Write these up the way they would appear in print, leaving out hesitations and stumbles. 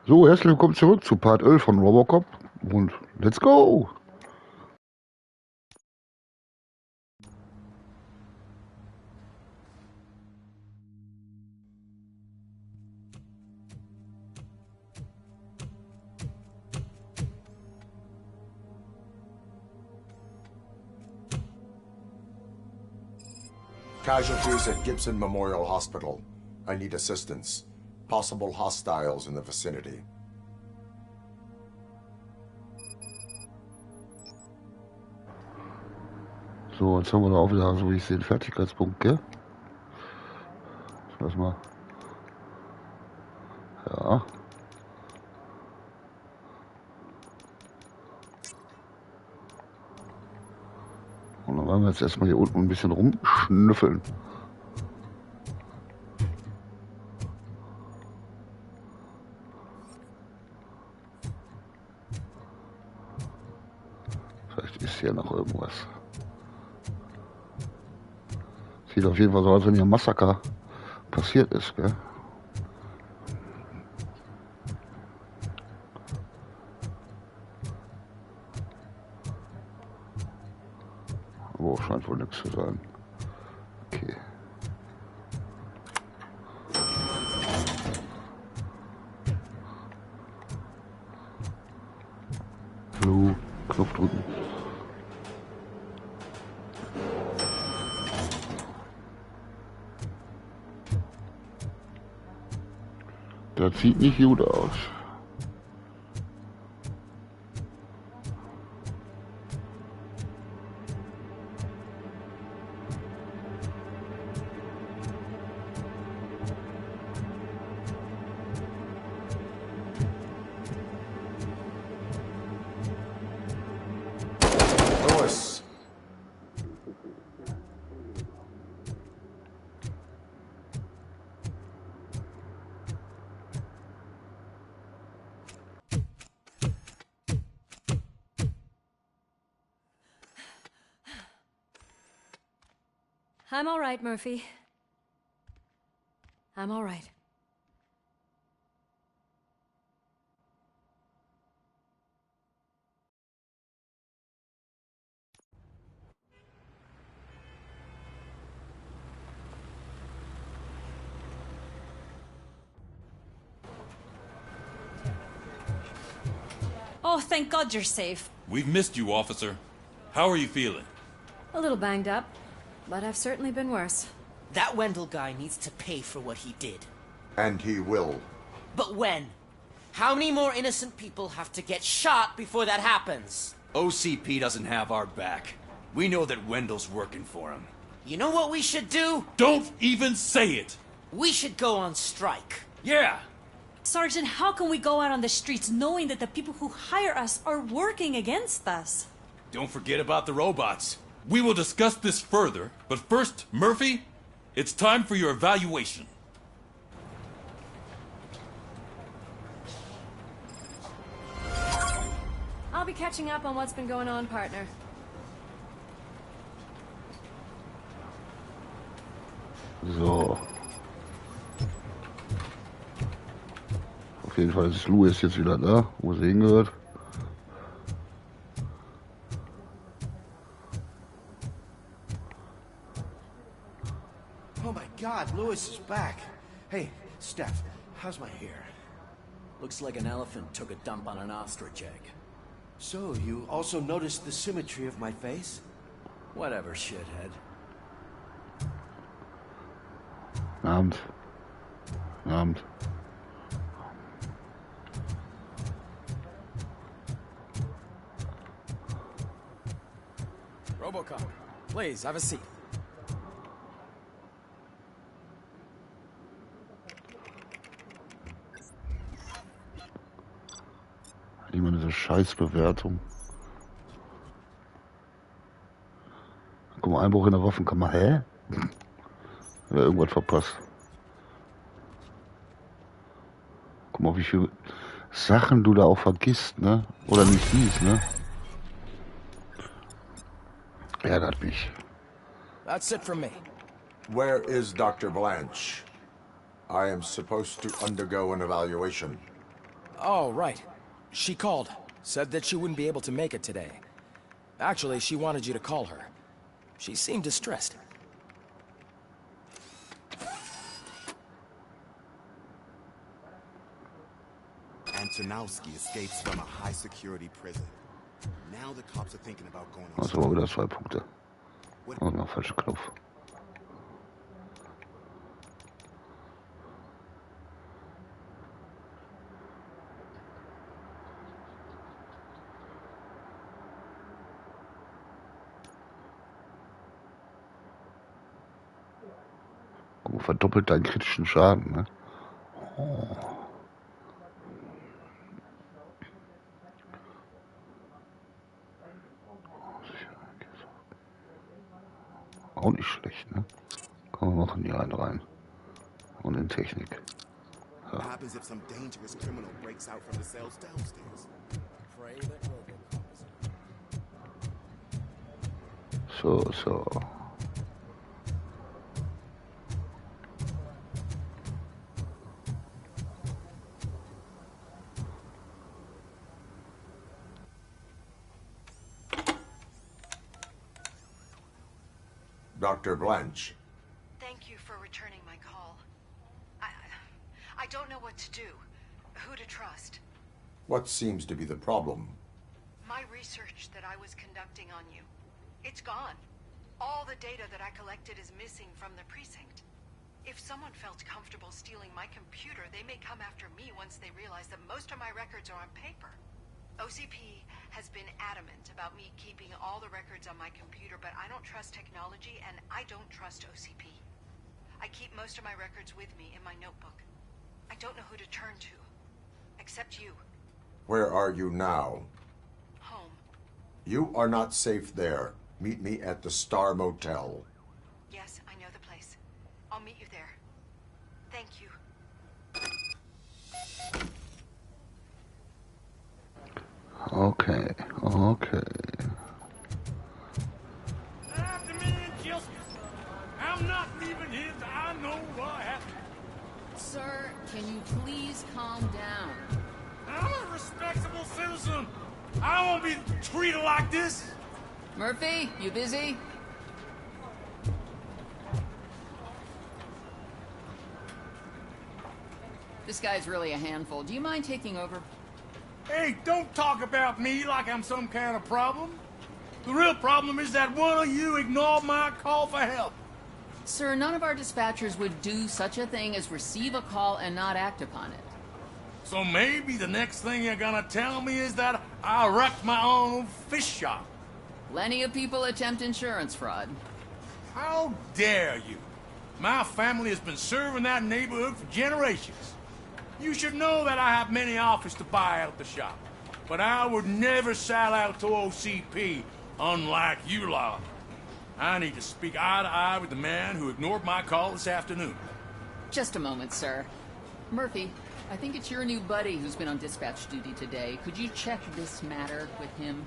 So, herzlich willkommen zurück zu Part 11 von Robocop und let's go! Casualties at Gibson Memorial Hospital. I need assistance. Possible hostiles in the vicinity. So, jetzt haben wir da auch wieder, so wie ich sehe, den Fertigkeitspunkt, gell? Lass mal. Ja. Und dann werden wir jetzt erstmal hier unten ein bisschen rumschnüffeln. Vielleicht ist hier noch irgendwas. Sieht auf jeden Fall so aus, als wenn hier ein Massaker passiert ist, gell? Oh, scheint wohl nichts zu sein. Okay. So, Knopf drücken. Das sieht nicht gut aus. Lewis. I'm all right, Murphy. I'm all right. Oh, thank God you're safe. We've missed you, officer. How are you feeling? A little banged up, but I've certainly been worse. That Wendell guy needs to pay for what he did. And he will. But when? How many more innocent people have to get shot before that happens? OCP doesn't have our back. We know that Wendell's working for him. You know what we should do? Don't even say it! We should go on strike. Yeah! Sergeant, how can we go out on the streets knowing that the people who hire us are working against us? Don't forget about the robots. We will discuss this further, but first, Murphy, it's time for your evaluation. I'll be catching up on what's been going on, partner. So. Auf jeden Fall ist Louis jetzt wieder da, wo sie hingehört. Oh my God, Lewis is back. Hey, Steph, how's my hair? Looks like an elephant took a dump on an ostrich egg. So, you also noticed the symmetry of my face? Whatever, shithead. Abend. Abend. Robocop, please, have a seat. Immer diese Scheißbewertung. Guck mal, Einbruch in der Waffenkammer. Hä? Oder irgendwas verpasst. Guck mal, wie viele Sachen du da auch vergisst, ne? Oder nicht siehst, ne? Ärgert mich. That's it from me. Where is Dr. Blanche? I am supposed to undergo an evaluation. Oh, right. She called. Said that she wouldn't be able to make it today. Actually, she wanted you to call her. She seemed distressed. Antonowski escapes from a high-security prison. Now the cops are thinking about going on. Das war wieder 2 Punkte. Oh, noch falscher Knopf. Oh, verdoppelt deinen kritischen Schaden, ne? Oh. Auch nicht schlecht, ne? Kommen wir noch in die einen rein. Und in Technik. Ja. What happens if some dangerous criminal breaks out from the cells downstairs? Pray that Robocop is So. Dr. Blanche. Thank you for returning my call. I don't know what to do. Who to trust. What seems to be the problem? My research that I was conducting on you. It's gone. All the data that I collected is missing from the precinct. If someone felt comfortable stealing my computer, they may come after me once they realize that most of my records are on paper. OCP has been adamant about me keeping all the records on my computer, but I don't trust technology and I don't trust OCP. I keep most of my records with me in my notebook. I don't know who to turn to, except you. Where are you now? Home. You are not safe there. Meet me at the Star Motel. Yes, I know the place. I'll meet you there. Thank you. Okay. After me and justice. I'm not leaving here till I know what happened. Sir, can you please calm down? I'm a respectable citizen. I won't be treated like this. Murphy, you busy? This guy's really a handful. Do you mind taking over? Hey, don't talk about me like I'm some kind of problem. The real problem is that one of you ignored my call for help. Sir, none of our dispatchers would do such a thing as receive a call and not act upon it. So maybe the next thing you're gonna tell me is that I wrecked my own fish shop. Plenty of people attempt insurance fraud. How dare you? My family has been serving that neighborhood for generations. You should know that I have many offers to buy out the shop. But I would never sell out to OCP, unlike you lot. I need to speak eye to eye with the man who ignored my call this afternoon. Just a moment, sir. Murphy, I think it's your new buddy who's been on dispatch duty today. Could you check this matter with him?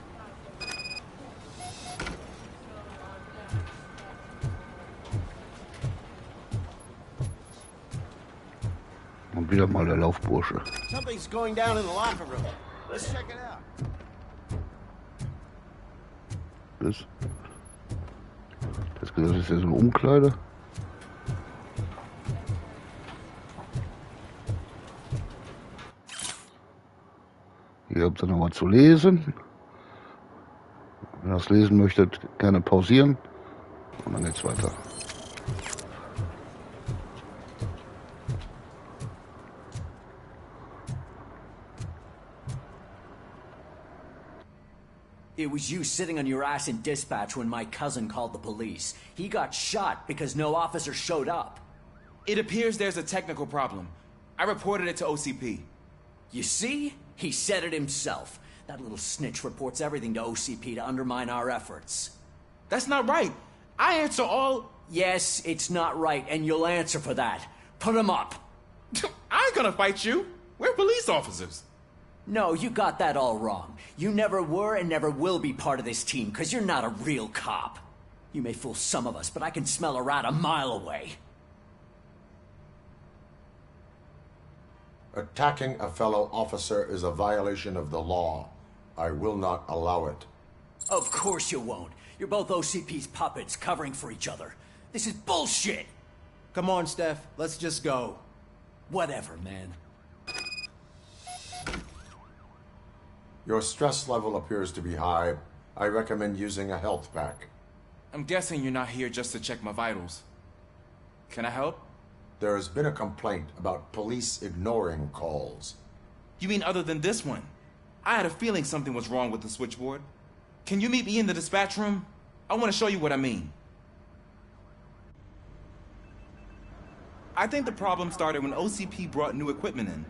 Und wieder mal der Laufbursche. Something's going down in the locker room. Let's check it out. Das ist ja so eine Umkleide. Hier habt ihr noch was zu lesen. Wenn ihr das lesen möchtet, gerne pausieren. Und dann geht's weiter. It was you sitting on your ass in dispatch when my cousin called the police. He got shot because no officer showed up. It appears there's a technical problem. I reported it to OCP. You see? He said it himself. That little snitch reports everything to OCP to undermine our efforts. That's not right. I answer all... Yes, it's not right, and you'll answer for that. Put him up. I ain't gonna fight you. We're police officers. No, you got that all wrong. You never were and never will be part of this team, because you're not a real cop. You may fool some of us, but I can smell a rat a mile away. Attacking a fellow officer is a violation of the law. I will not allow it. Of course you won't. You're both OCP's puppets covering for each other. This is bullshit! Come on, Steph. Let's just go. Whatever, man. Your stress level appears to be high. I recommend using a health pack. I'm guessing you're not here just to check my vitals. Can I help? There has been a complaint about police ignoring calls. You mean other than this one? I had a feeling something was wrong with the switchboard. Can you meet me in the dispatch room? I want to show you what I mean. I think the problem started when OCP brought new equipment in.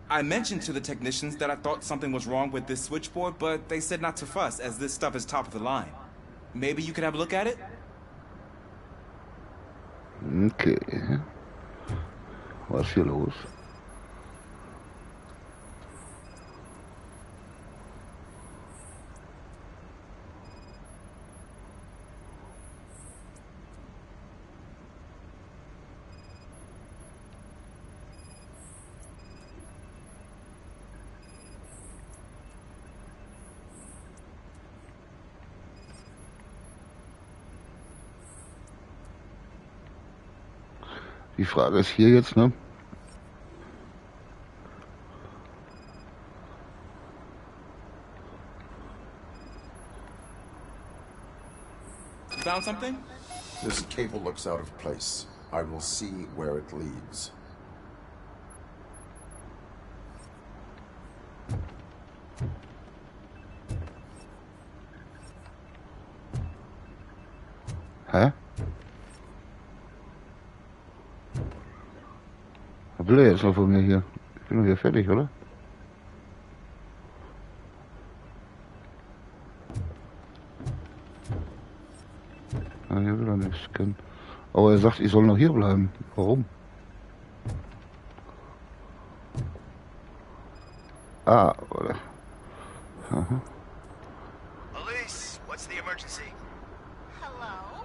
I mentioned to the technicians that I thought something was wrong with this switchboard, but they said not to fuss, as this stuff is top of the line. Maybe you could have a look at it? Okay. Was ist hier los? Die Frage ist hier jetzt, ne? Found something? This cable looks out of place. I will see where it leads. Hä? Was will er jetzt noch von mir hier? Ich bin doch hier fertig, oder? Ah, hier will er nichts können. Aber er sagt, ich soll noch hier bleiben. Warum? Ah, oder? Aha. Police, what's the emergency? Hello?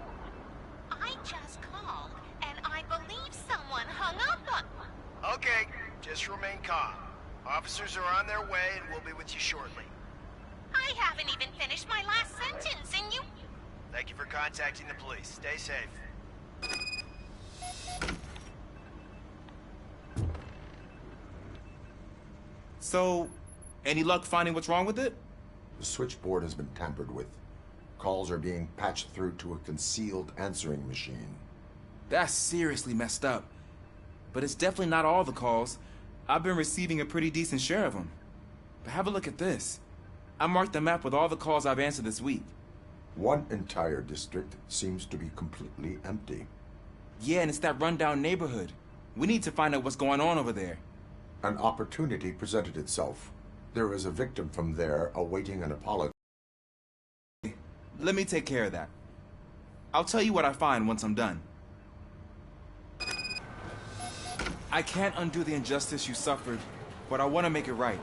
I just called, and I believe someone hung up on... Okay, just remain calm. Officers are on their way and we'll be with you shortly. I haven't even finished my last sentence, and you... Thank you for contacting the police. Stay safe. So, any luck finding what's wrong with it? The switchboard has been tampered with. Calls are being patched through to a concealed answering machine. That's seriously messed up. But it's definitely not all the calls. I've been receiving a pretty decent share of them. But have a look at this. I marked the map with all the calls I've answered this week. One entire district seems to be completely empty. Yeah, and it's that rundown neighborhood. We need to find out what's going on over there. An opportunity presented itself. There is a victim from there awaiting an apology. Let me take care of that. I'll tell you what I find once I'm done. I can't undo the injustice you suffered, but I want to make it right.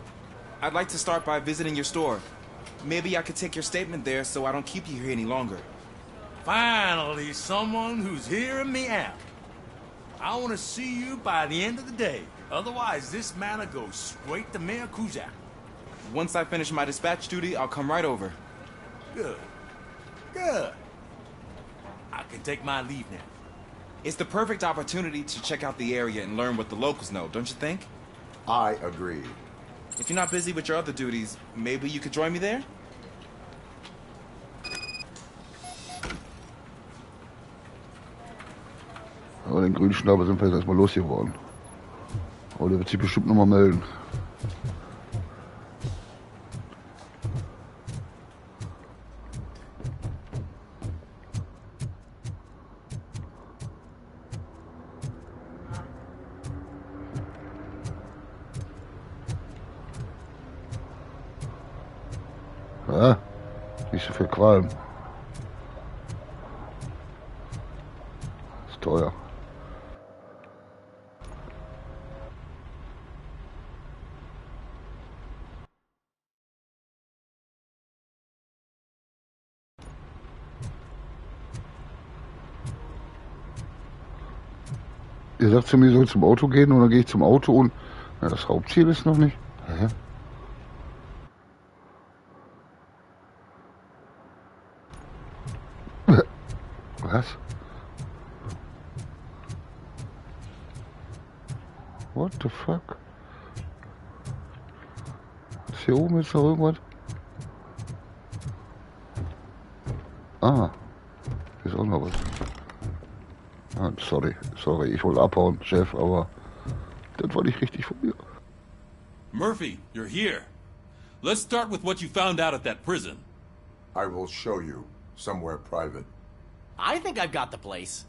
I'd like to start by visiting your store. Maybe I could take your statement there so I don't keep you here any longer. Finally, someone who's hearing me out. I want to see you by the end of the day. Otherwise, this matter goes straight to Mayor Kuzak. Once I finish my dispatch duty, I'll come right over. Good. Good. I can take my leave now. It's the perfect opportunity to check out the area and learn what the locals know, don't you think? I agree. If you're not busy with your other duties, maybe you could join me there? Aber den grünen Schnabel sind wir jetzt erstmal losgeworden. Aber der wird sich bestimmt nochmal melden. Ja, nicht so viel Qualm. Ist teuer. Ihr sagt zu mir, ich soll zum Auto gehen und dann gehe ich zum Auto und Ja, das Hauptziel ist noch nicht. Hä? Was? What the fuck? Ist hier oben jetzt noch irgendwas? Ah, hier ist auch noch was. Ah, sorry, ich wollte abhauen, Chef, aber das war nicht richtig von mir. Murphy, you're here. Let's start with what you found out at that prison. I will show you, somewhere private. I think I've got the place.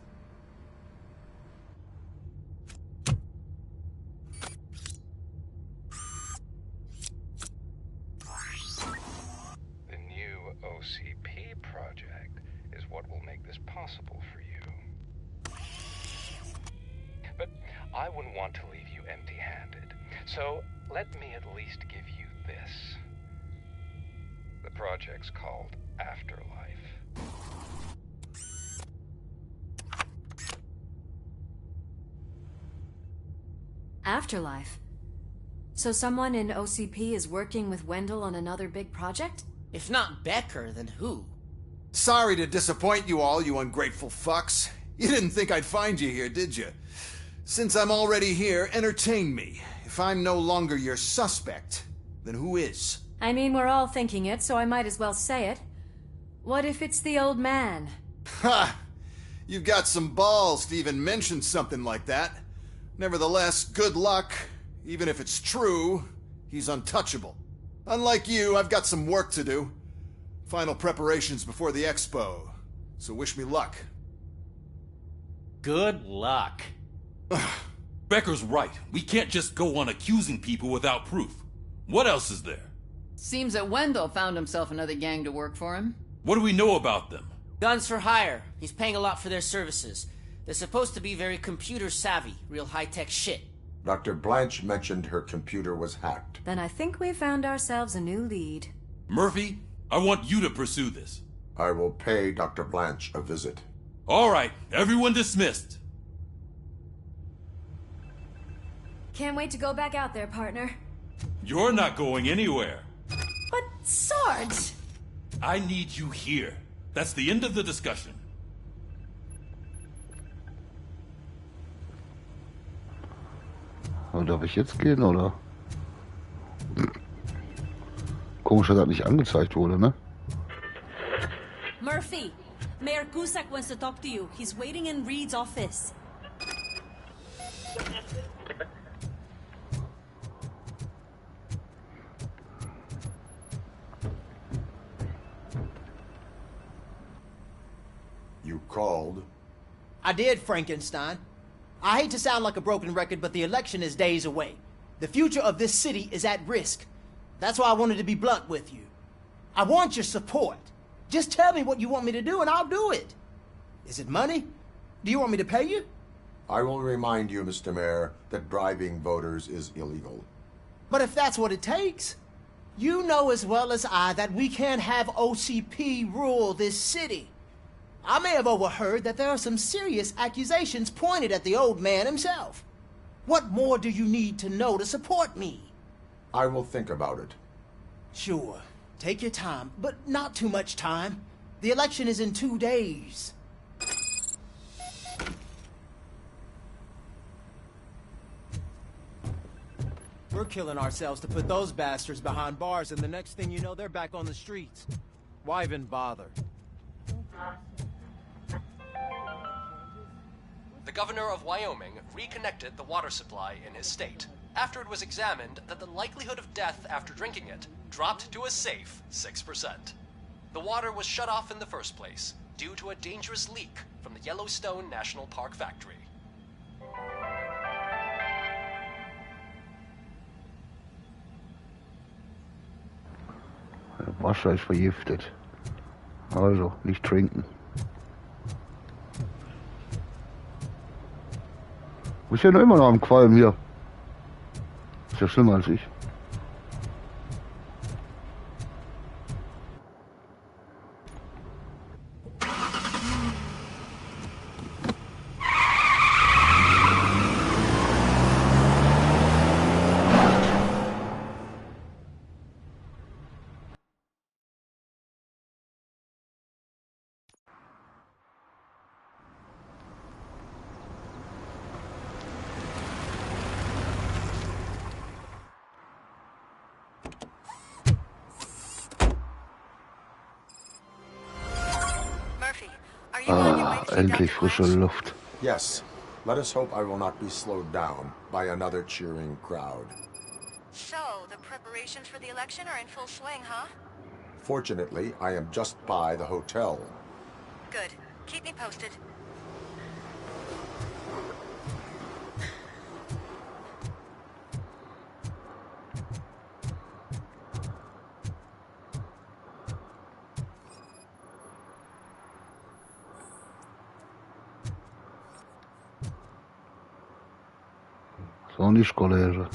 The new OCP project is what will make this possible for you. But I wouldn't want to leave you empty-handed, so let me at least give you this. The project's called Afterlife. Afterlife? So someone in OCP is working with Wendell on another big project? If not Becker, then who? Sorry to disappoint you all, you ungrateful fucks. You didn't think I'd find you here, did you? Since I'm already here, entertain me. If I'm no longer your suspect, then who is? I mean, we're all thinking it, so I might as well say it. What if it's the old man? Ha! You've got some balls to even mention something like that. Nevertheless, good luck. Even if it's true, he's untouchable. Unlike you, I've got some work to do. Final preparations before the expo. So wish me luck. Good luck. Becker's right. We can't just go on accusing people without proof. What else is there? Seems that Wendell found himself another gang to work for him. What do we know about them? Guns for hire. He's paying a lot for their services. They're supposed to be very computer savvy, real high-tech shit. Dr. Blanche mentioned her computer was hacked. Then I think we found ourselves a new lead. Murphy, I want you to pursue this. I will pay Dr. Blanche a visit. All right, everyone dismissed. Can't wait to go back out there, partner. You're not going anywhere. But, Sarge! I need you here. That's the end of the discussion. Darf ich jetzt gehen, oder? Komisch, dass das nicht angezeigt wurde, ne? Murphy, Mayor Cusack wants to talk to you. He's waiting in Reed's office. You called? I did, Frankenstein. I hate to sound like a broken record, but the election is days away. The future of this city is at risk. That's why I wanted to be blunt with you. I want your support. Just tell me what you want me to do and I'll do it. Is it money? Do you want me to pay you? I will remind you, Mr. Mayor, that bribing voters is illegal. But if that's what it takes, you know as well as I that we can't have OCP rule this city. I may have overheard that there are some serious accusations pointed at the old man himself. What more do you need to know to support me? I will think about it. Sure. Take your time, but not too much time. The election is in 2 days. We're killing ourselves to put those bastards behind bars, and the next thing you know, they're back on the streets. Why even bother? The governor of Wyoming reconnected the water supply in his state after it was examined that the likelihood of death after drinking it dropped to a safe 6%. The water was shut off in the first place due to a dangerous leak from the Yellowstone National Park factory. Wasser ist vergiftet. Also, nicht trinken. Du bist ja noch immer noch am Qualm hier. Ist ja schlimmer als ich. Endlich frische Luft. Yes. Let us hope I will not be slowed down by another cheering crowd. So, the preparations for the election are in full swing, huh? Fortunately, I am just by the hotel. Good. Keep me posted. So nicht, Kollege.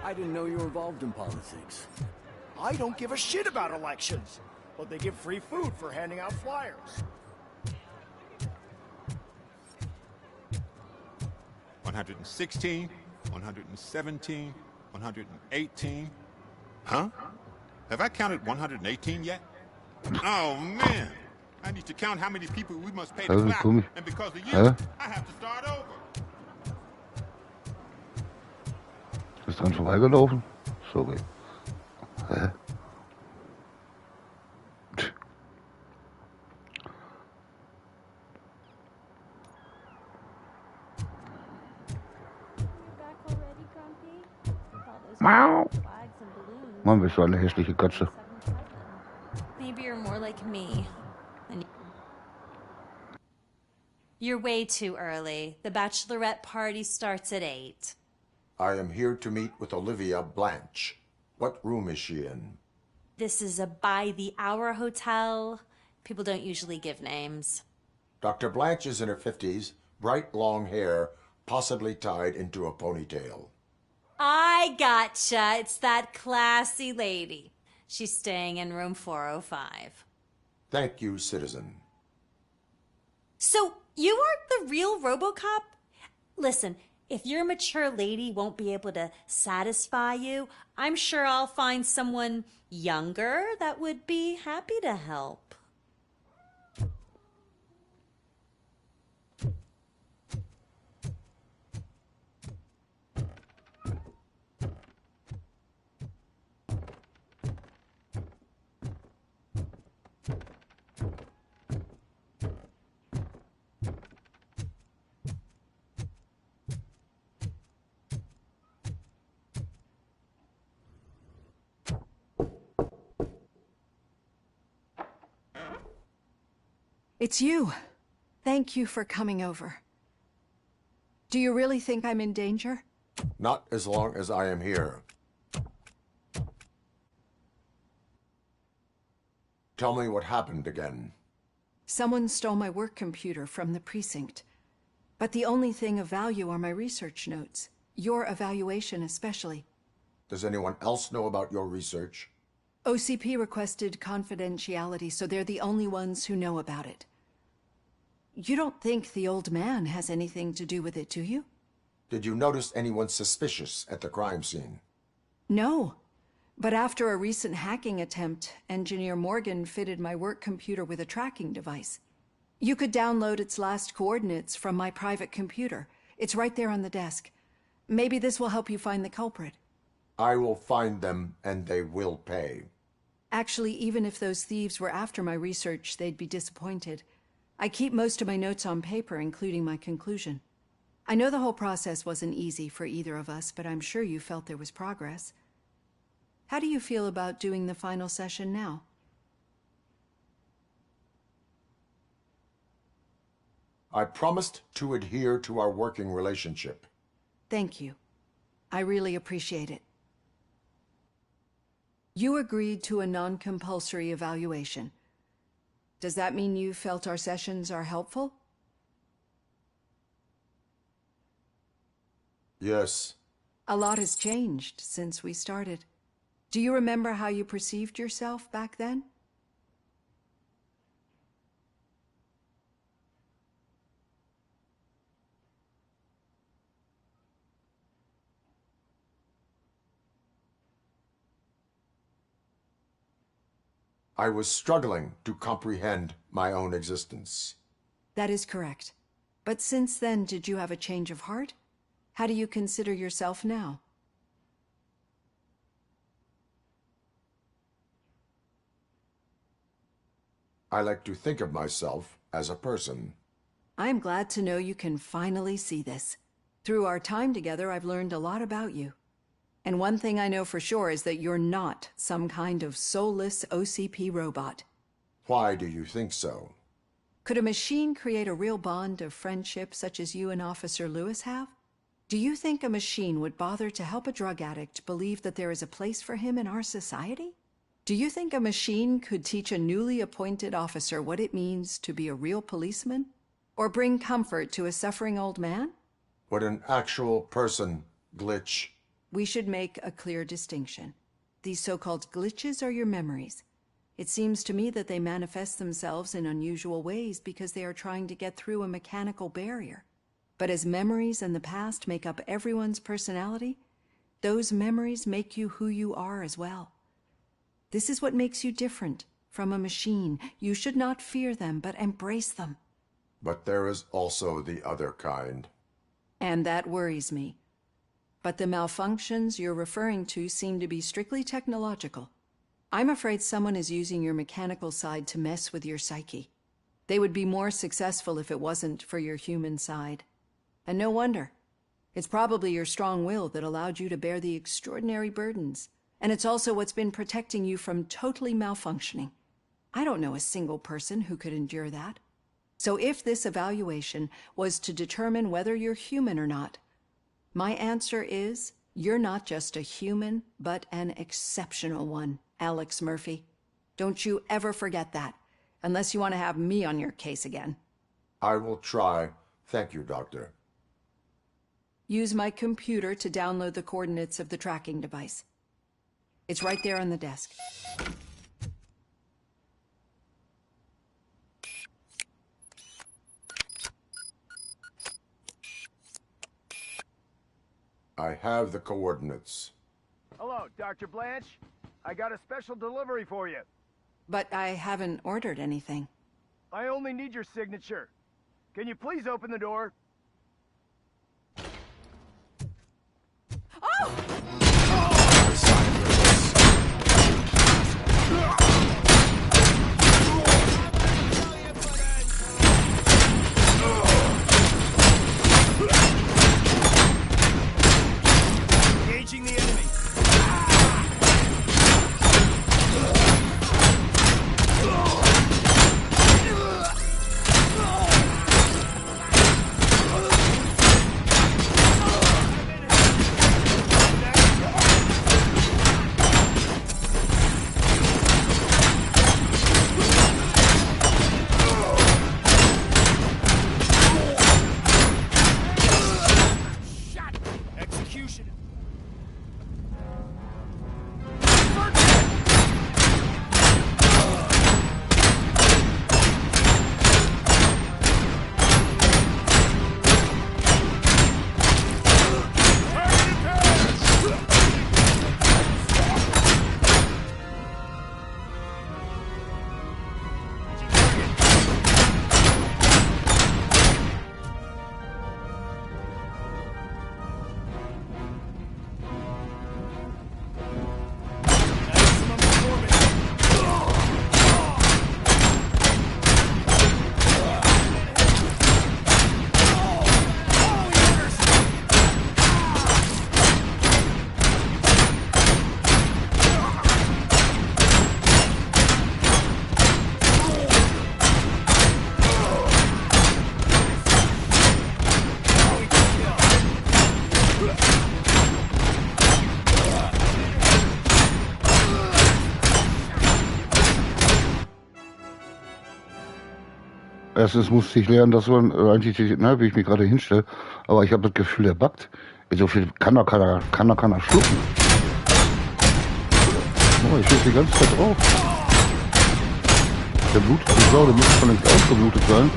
I didn't know you were involved in politics. I don't give a shit about elections, but they give free food for handing out flyers. 116, 117, 118. Huh? Have I counted 118 yet? Oh, man. I need to count how many people we must pay to clap. And because of you, I have to start over. Ist dran vorbeigelaufen? Sorry. Hä? Mau. Mann, bist du eine hässliche Katze. Maybe you're more like me. You're way too early. The bachelorette party starts at 8. I am here to meet with Olivia Blanche. What room is she in? This is a by-the-hour hotel. People don't usually give names. Dr. Blanche is in her 50s, bright long hair, possibly tied into a ponytail. I gotcha. It's that classy lady. She's staying in room 405. Thank you, citizen. So, you are the real Robocop? Listen, if your mature lady won't be able to satisfy you, I'm sure I'll find someone younger that would be happy to help. It's you. Thank you for coming over. Do you really think I'm in danger? Not as long as I am here. Tell me what happened again. Someone stole my work computer from the precinct. But the only thing of value are my research notes. Your evaluation especially. Does anyone else know about your research? OCP requested confidentiality, so they're the only ones who know about it. You don't think the old man has anything to do with it, do you? Did you notice anyone suspicious at the crime scene? No. But after a recent hacking attempt, Engineer Morgan fitted my work computer with a tracking device. You could download its last coordinates from my private computer. It's right there on the desk. Maybe this will help you find the culprit. I will find them, and they will pay. Actually, even if those thieves were after my research, they'd be disappointed. I keep most of my notes on paper, including my conclusion. I know the whole process wasn't easy for either of us, but I'm sure you felt there was progress. How do you feel about doing the final session now? I promised to adhere to our working relationship. Thank you. I really appreciate it. You agreed to a non-compulsory evaluation. Does that mean you felt our sessions are helpful? Yes. A lot has changed since we started. Do you remember how you perceived yourself back then? I was struggling to comprehend my own existence. That is correct. But since then, did you have a change of heart? How do you consider yourself now? I like to think of myself as a person. I'm glad to know you can finally see this. Through our time together, I've learned a lot about you. And one thing I know for sure is that you're not some kind of soulless OCP robot. Why do you think so? Could a machine create a real bond of friendship such as you and Officer Lewis have? Do you think a machine would bother to help a drug addict believe that there is a place for him in our society? Do you think a machine could teach a newly appointed officer what it means to be a real policeman? Or bring comfort to a suffering old man? Would an actual person glitch? We should make a clear distinction. These so-called glitches are your memories. It seems to me that they manifest themselves in unusual ways because they are trying to get through a mechanical barrier. But as memories and the past make up everyone's personality, those memories make you who you are as well. This is what makes you different from a machine. You should not fear them, but embrace them. But there is also the other kind. And that worries me. But the malfunctions you're referring to seem to be strictly technological. I'm afraid someone is using your mechanical side to mess with your psyche. They would be more successful if it wasn't for your human side. And no wonder. It's probably your strong will that allowed you to bear the extraordinary burdens. And it's also what's been protecting you from totally malfunctioning. I don't know a single person who could endure that. So if this evaluation was to determine whether you're human or not, my answer is you're not just a human, but an exceptional one, Alex Murphy. Don't you ever forget that, unless you want to have me on your case again. I will try. Thank you, Doctor. Use my computer to download the coordinates of the tracking device. It's right there on the desk. I have the coordinates. Hello, Dr. Blanche. I got a special delivery for you. But I haven't ordered anything. I only need your signature. Can you please open the door? Engaging the enemy. Execution. Erstens musste ich lernen, dass man eigentlich, wie ich mich gerade hinstelle, aber ich habe das Gefühl, der backt. So viel kann er schlucken. Oh, ich stehe die ganze Zeit drauf. Der Blut, die Sau, der muss schon längst ausgeblutet sein.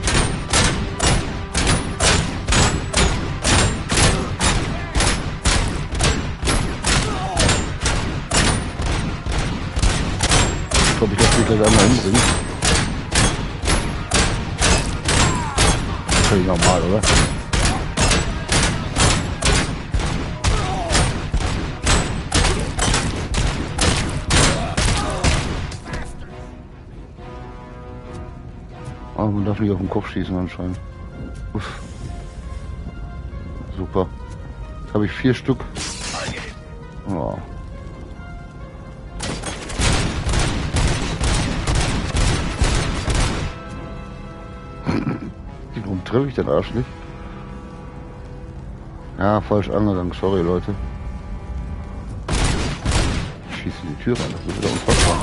Ich glaube, ich habe Ich will gleich einmal umbringen. Völlig normal, oder? Aber man darf nicht auf den Kopf schießen anscheinend. Uff. Super. Jetzt habe ich 4 Stück. Oh. Warum treffe ich den Arsch nicht? Ja, falsch angegangen. Sorry, Leute. Ich schieße in die Tür rein. Das ist wieder unfassbar.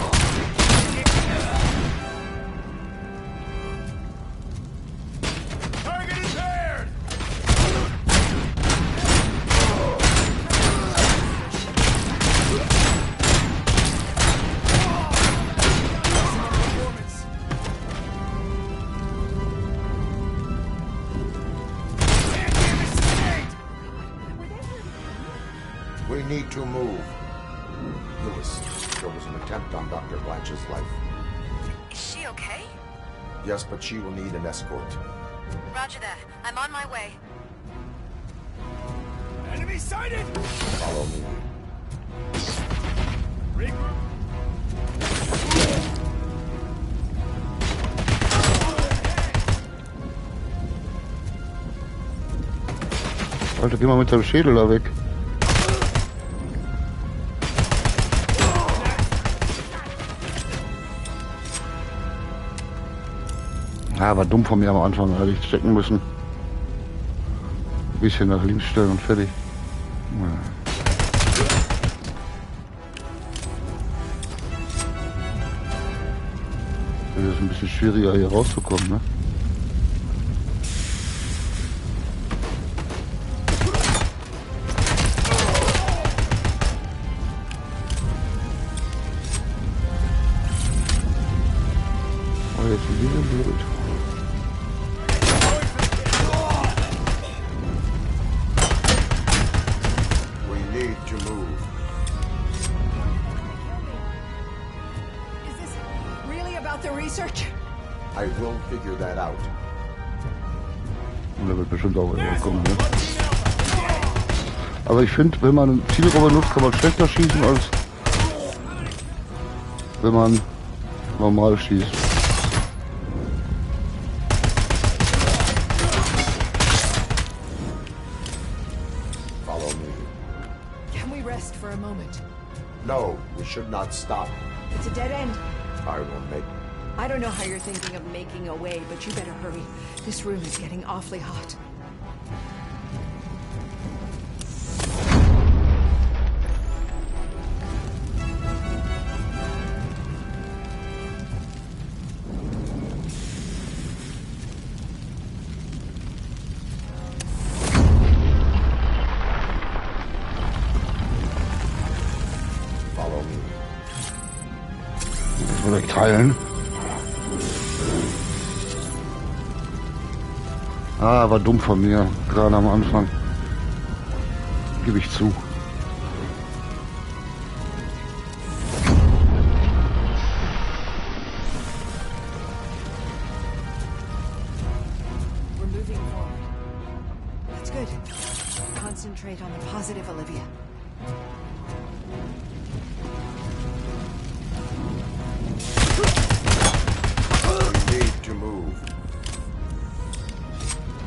We need to move. Lewis, there was an attempt on Dr. Blanche's life. Is she okay? Yes, but she will need an escort. Roger that. I'm on my way. Enemy sighted! Follow me. Regroup. Alter, geh mal mit deinem Schädel da weg. Ja, war dumm von mir am Anfang, hätte ich stecken müssen. Ein bisschen nach links stellen und fertig. Das ist ein bisschen schwieriger hier rauszukommen, ne? Oh, jetzt sind wir blöd. I will figure that out. Und da wird bestimmt auch was kommen, ne? Aber ich finde, wenn man einen Zielroboter nutzt, kann man schlechter schießen, als wenn man normal schießt. Follow me. Can we rest for a moment? No, we should not stop. It's a dead end. I will make. I don't know how you're thinking of making a way, but you better hurry. This room is getting awfully hot. Follow me. Das soll ich teilen. Ah, war dumm von mir, gerade am Anfang. Gebe ich zu. We're moving forward. That's good. Concentrate on the positive, Olivia. We need to move.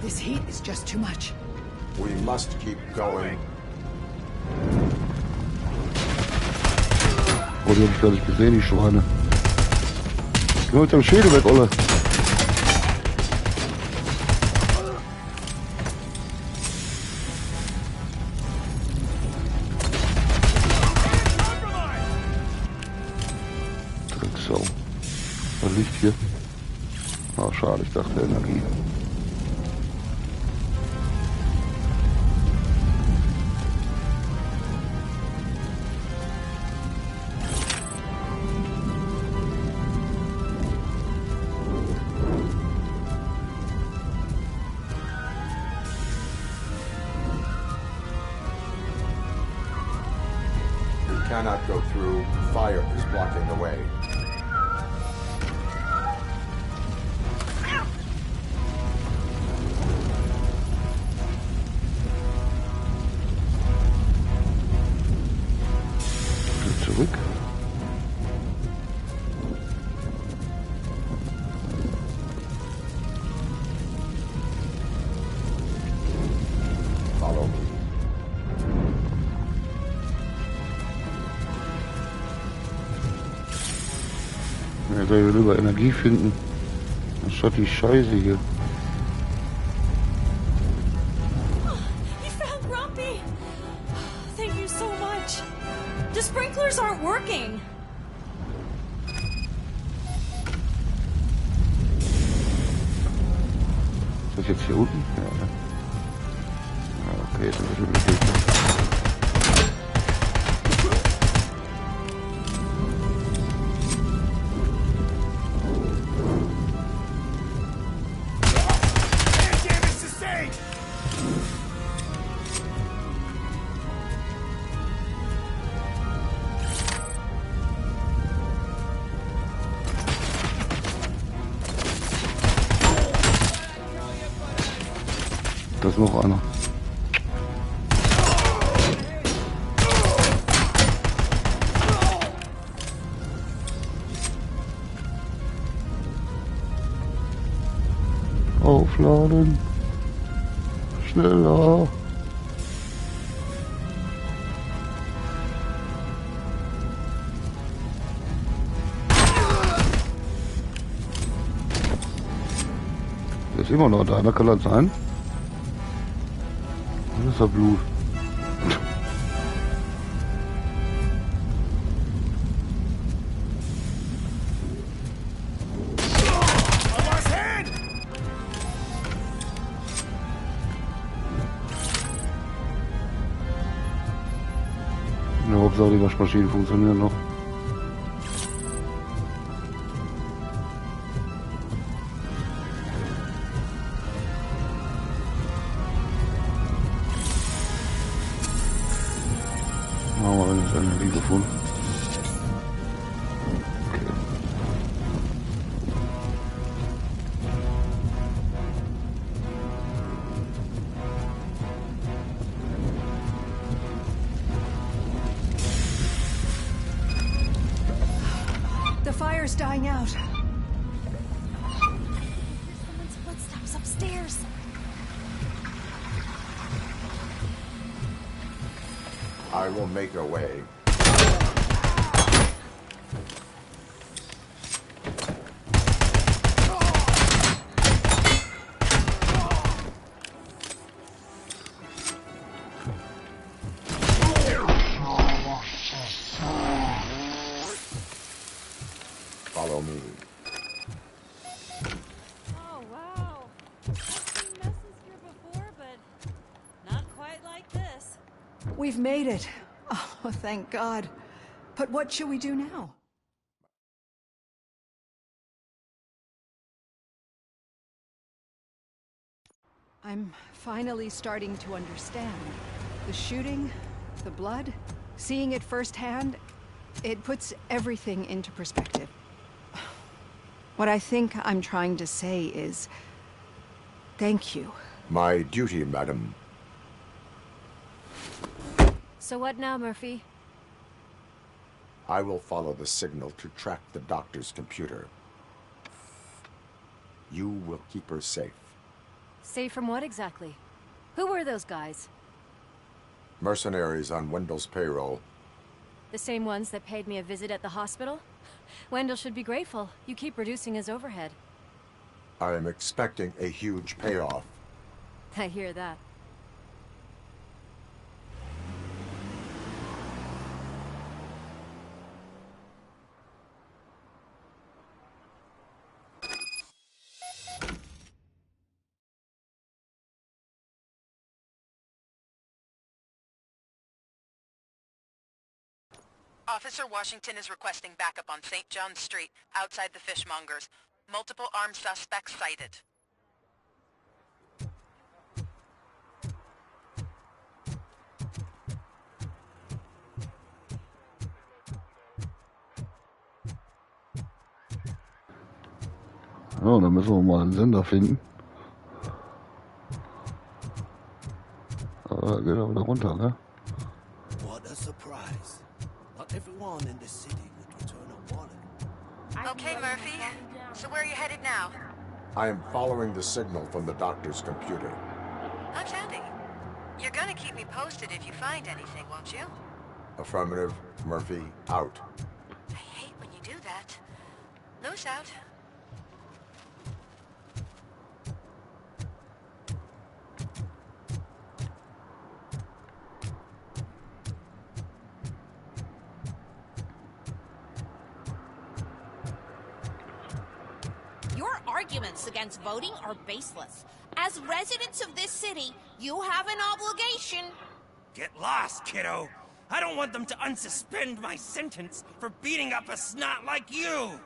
This heat is just too much. We must keep going. Oh, die hab ich gar nicht gesehen, die Schweine. Geh mal mit deinem Schädel weg, Olle. Drecksau. Was liegt hier? Ah, schade, ich dachte Energie. We cannot go through. Fire is blocking the way. will lieber Energie finden, anstatt die Scheiße hier. You found Grumpy! Thank you so much. The sprinklers aren't working. Ist das jetzt hier unten? Ja, ne? Ja, okay, ist ein bisschen mittig. Da ist noch einer. Aufladen. Schneller. Der ist immer noch da, wer kann das sein? Das ist ja Blut. Ja, Hauptsache die Waschmaschinen funktionieren noch. Machen wir das Energie gefunden. Okay. The fire's dying out. Someone's footsteps upstairs. I will make a way. Follow me. Oh, wow. I've seen messes here before, but not quite like this. We've made it. Oh, thank God. But what should we do now? I'm finally starting to understand. The shooting, the blood, seeing it firsthand, it puts everything into perspective. What I think I'm trying to say is, thank you. My duty, madam. So what now, Murphy? I will follow the signal to track the doctor's computer. You will keep her safe. Safe from what exactly? Who were those guys? Mercenaries on Wendells' payroll. The same ones that paid me a visit at the hospital? Wendell should be grateful. You keep reducing his overhead. I am expecting a huge payoff. I hear that. Officer Washington is requesting backup on St. John's Street, outside the fishmongers. Multiple armed suspects sighted. Ja, dann müssen wir mal einen Sender finden. Aber geht er wieder runter, ne? What a surprise. Not everyone in the city would return a wallet. Okay, Murphy. So where are you headed now? I am following the signal from the doctor's computer. Outstanding. You're gonna keep me posted if you find anything, won't you? Affirmative. Murphy, out. I hate when you do that. Loose out. Your arguments against voting are baseless. As residents of this city, you have an obligation. Get lost, kiddo. I don't want them to unsuspend my sentence for beating up a snot like you.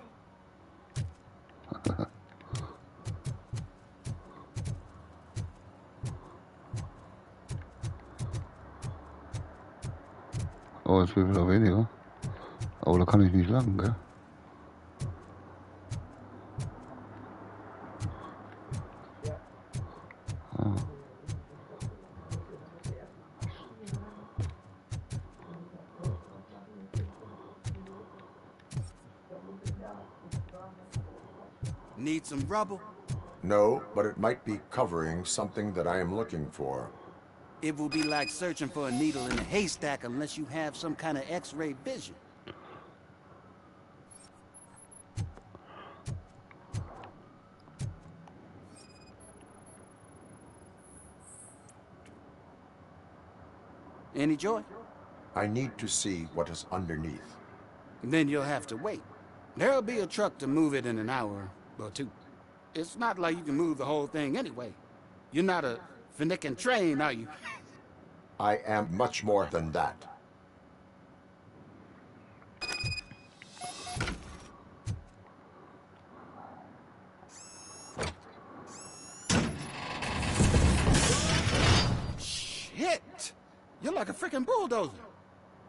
Oh, jetzt wird wieder weniger. Aber da kann ich nicht lang, gell? Ah. Need some rubber? No, but it might be covering something that I am looking for. It will be like searching for a needle in a haystack unless you have some kind of X-ray vision. Any joy? I need to see what is underneath. Then you'll have to wait. There'll be a truck to move it in an hour or two. It's not like you can move the whole thing anyway. You're not a finicking train, are you? I am much more than that. Shit! You're like a freaking bulldozer.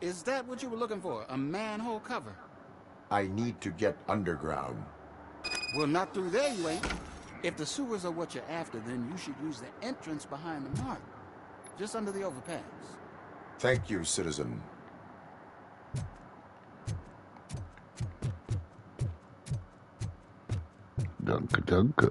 Is that what you were looking for? A manhole cover? I need to get underground. Well, not through there, you ain't. If the sewers are what you're after, then you should use the entrance behind the mark. Just under the overpass. Thank you, citizen. Danke, danke.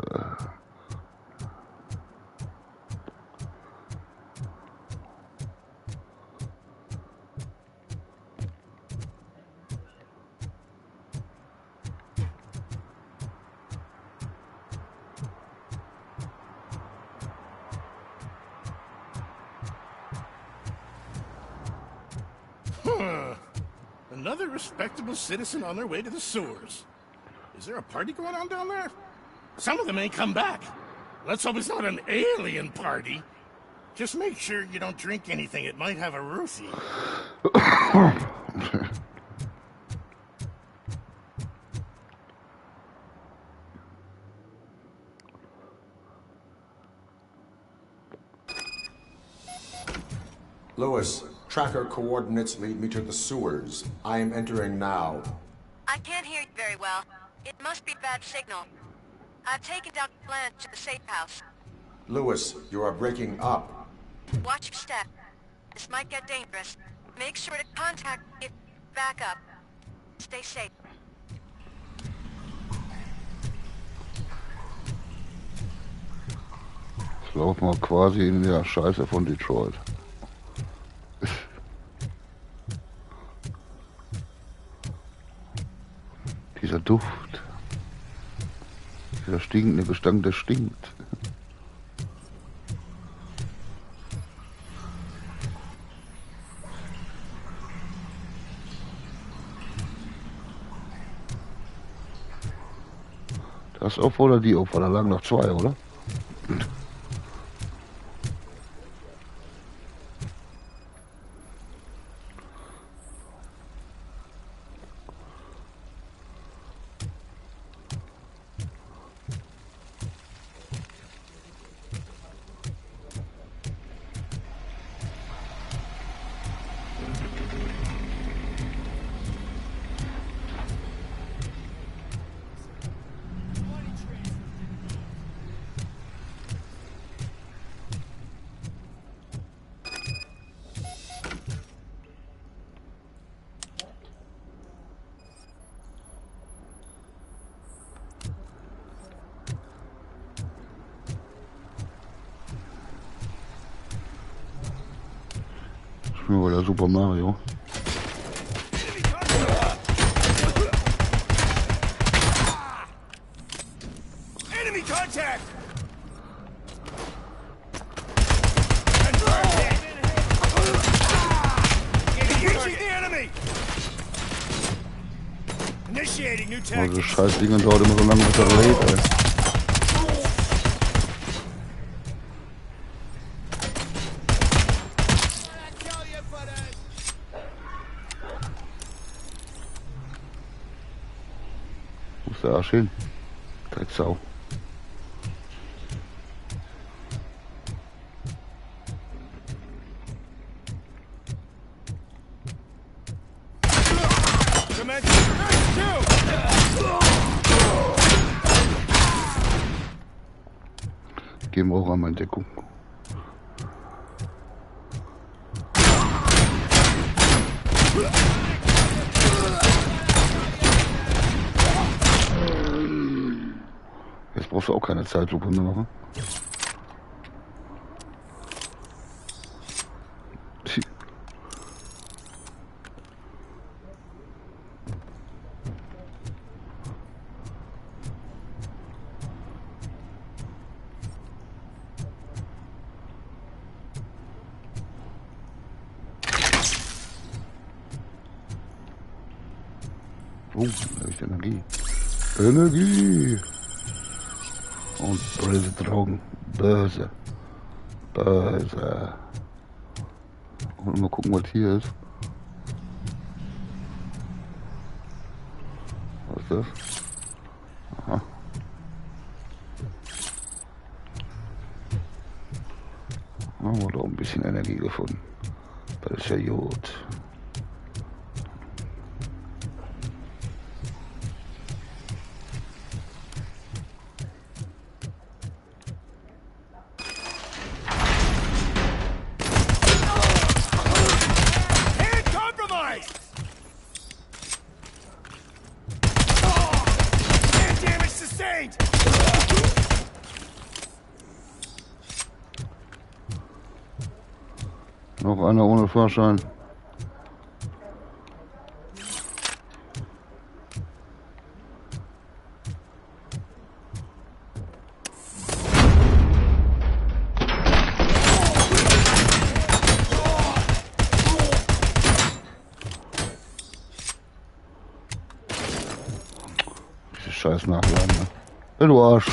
Another respectable citizen on their way to the sewers. Is there a party going on down there? Some of them ain't come back. Let's hope it's not an alien party. Just make sure you don't drink anything. It might have a roofie. Lewis, tracker coordinates lead me to the sewers. I am entering now. I can't hear you very well. It must be bad signal. I've taken down plans to the safe house. Lewis, you are breaking up. Watch your step. This might get dangerous. Make sure to contact me if back up. Stay safe. Jetzt laufen wir quasi in der Scheiße von Detroit. Dieser Duft. Dieser stinkende Gestank, der stinkt. Das Opfer oder die Opfer? Da lagen noch zwei, oder? Nur der Super Mario. Also scheiß Dinge dauert immer so lange, bis er lädt, ey. Wo ist der Arsch hin? Drecksau. Gehen wir auch einmal in Deckung. Jetzt brauchst du auch keine Zeitlupe mehr machen. Oh, da habe ich Energie. Energie! Und böse Drogen. Böse. Böse. Und mal gucken, was hier ist. Was ist das? Aha. Haben wir doch ein bisschen Energie gefunden. Das ist ja gut. Noch einer ohne Fahrschein. Diese Scheiß Nachladen. Ne? Hey, du Arsch.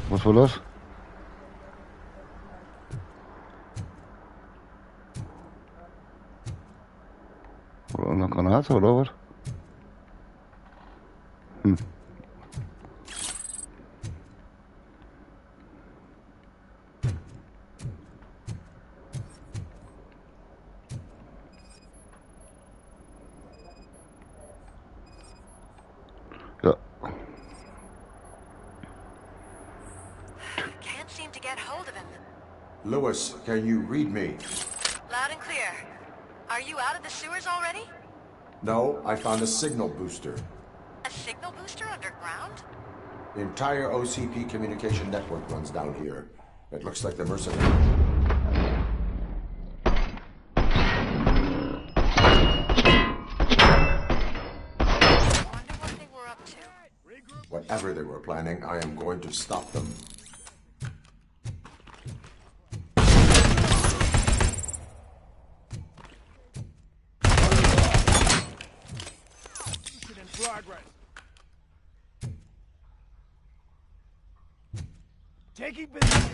Was war das? Oder eine Granate oder was? Hm. Ja. Can't seem to get hold of him. Lewis, can you read me? Loud and clear. Are you out of the sewers already? No, I found a signal booster. A signal booster underground? The entire OCP communication network runs down here. It looks like the mercenaries. Whatever they were planning, I am going to stop them. Mission in progress. Taking position.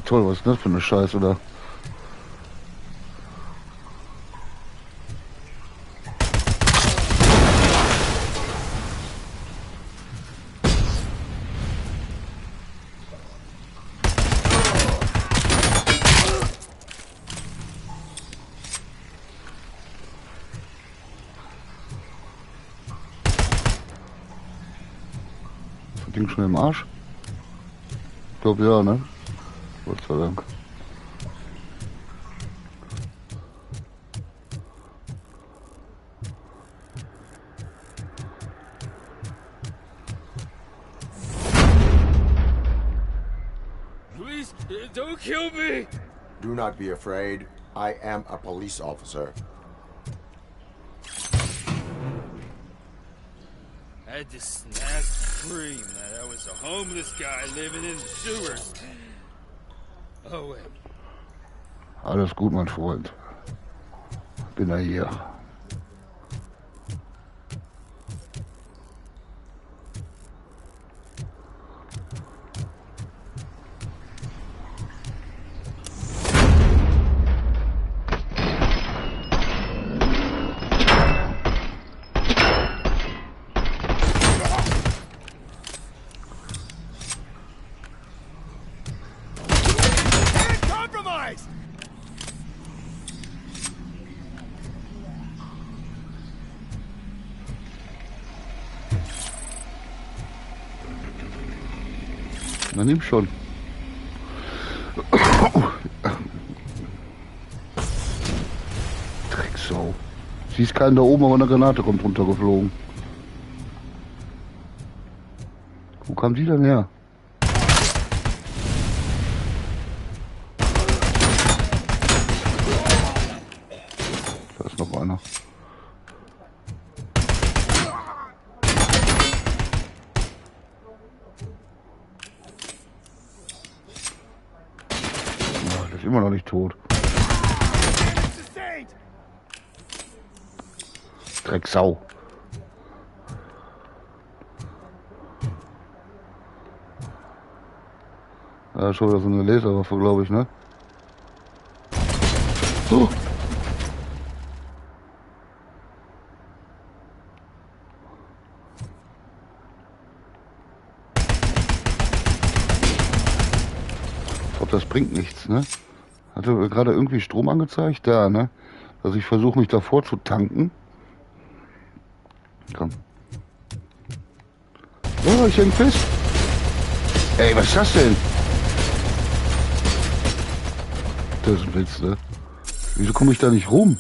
toll, was ist das für eine Scheiße da? Ding schon im Arsch? Ich glaube ja, ne? Gott sei Dank. Please, don't kill me! Do not be afraid. I am a police officer. I had this nasty dream that I was a homeless guy living in the sewers. Oh, wait. Alles gut, mein Freund. Bin ja hier. Na, nimm schon. Drecksau. Siehst keinen da oben, aber eine Granate kommt runtergeflogen. Wo kam die denn her? Da ist noch einer. Immer noch nicht tot. Drecksau. Ja, schon wieder so eine Laserwaffe, glaube ich, ne? Oh. Ich glaube, das bringt nichts, ne? Hatte gerade irgendwie Strom angezeigt? Da, ne? Also ich versuche mich davor zu tanken. Komm. Oh, ich häng fest. Ey, was ist das denn? Das ist ein Witz, ne? Wieso komme ich da nicht rum?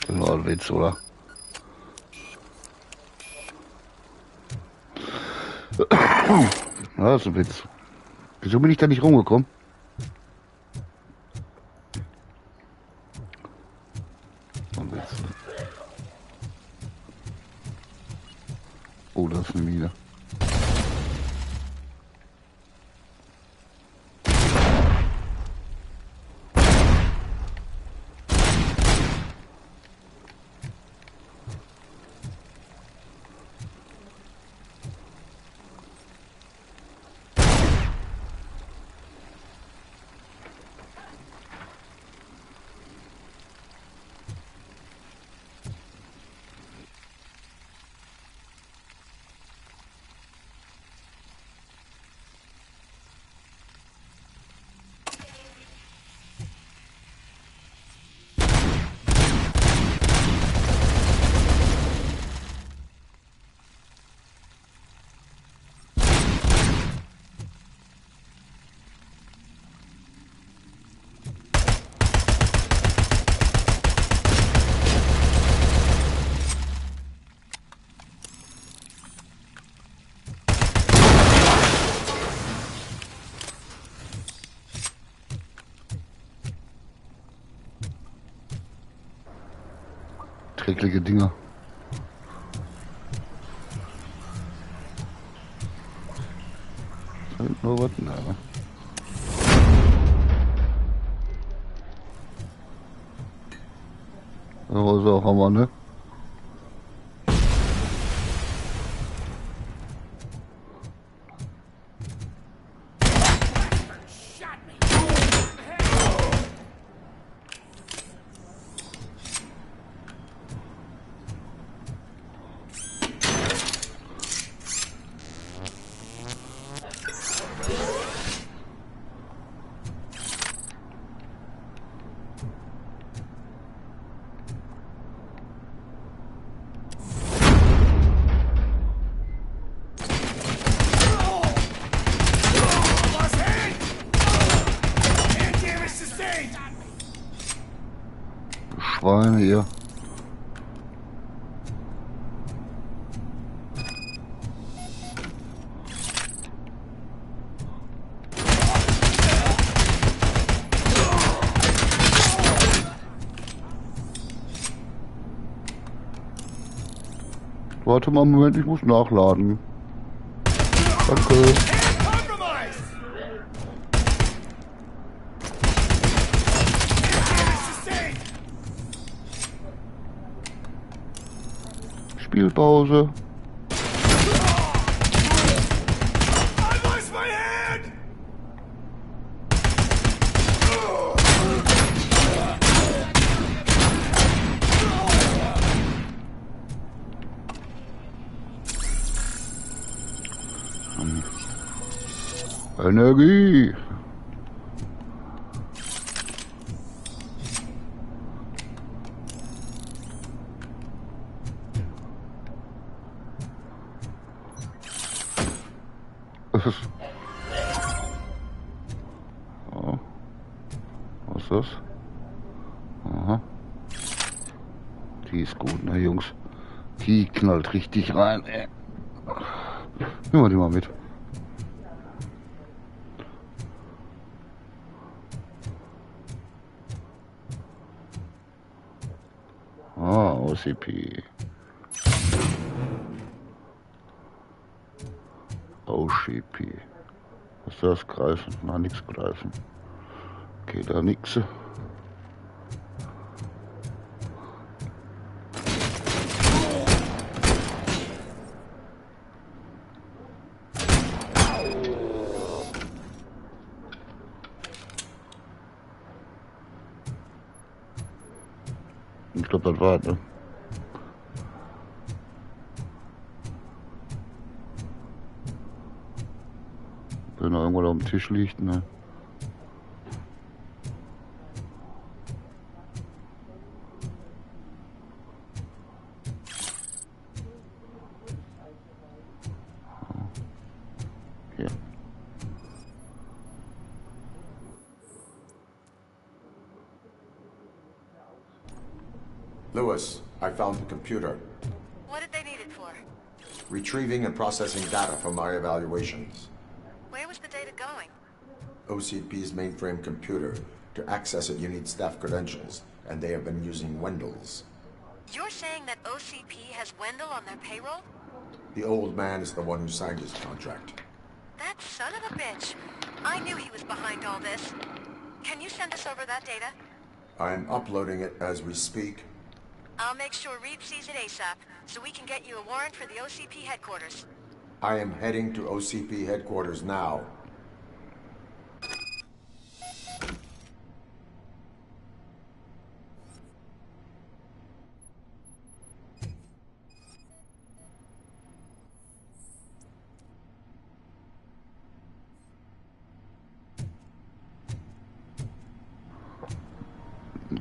Das war ein Witz, oder? Ja, das ist ein Witz. Wieso bin ich da nicht rumgekommen? Ein Witz. Oh, das ist eine Mine. Eklige Dinger. Nur was? Na. Ja, ist auch Hammer, ne? Schweine hier. Warte mal, Moment, ich muss nachladen. Danke. Spielpause. Energie. Oh. Was ist das? Aha. Die ist gut, ne Jungs? Die knallt richtig rein, ey. Nehmen wir die mal mit. Ah, OCP. OCP. Was ist das? Greifen? Na, nichts greifen. Okay, da nix. Ich glaube, das war, ne? Wenn er irgendwo da am Tisch liegt, ne? Hier. Lewis, I found the computer. What did they need it for? Retrieving and processing data from my evaluations. Where was the data going? OCP's mainframe computer. To access it, you need staff credentials, and they have been using Wendells. You're saying that OCP has Wendell on their payroll? The old man is the one who signed his contract. That son of a bitch. I knew he was behind all this. Can you send us over that data? I'm uploading it as we speak. I'll make sure Reed sees it ASAP, so we can get you a warrant for the OCP headquarters. I am heading to OCP headquarters now.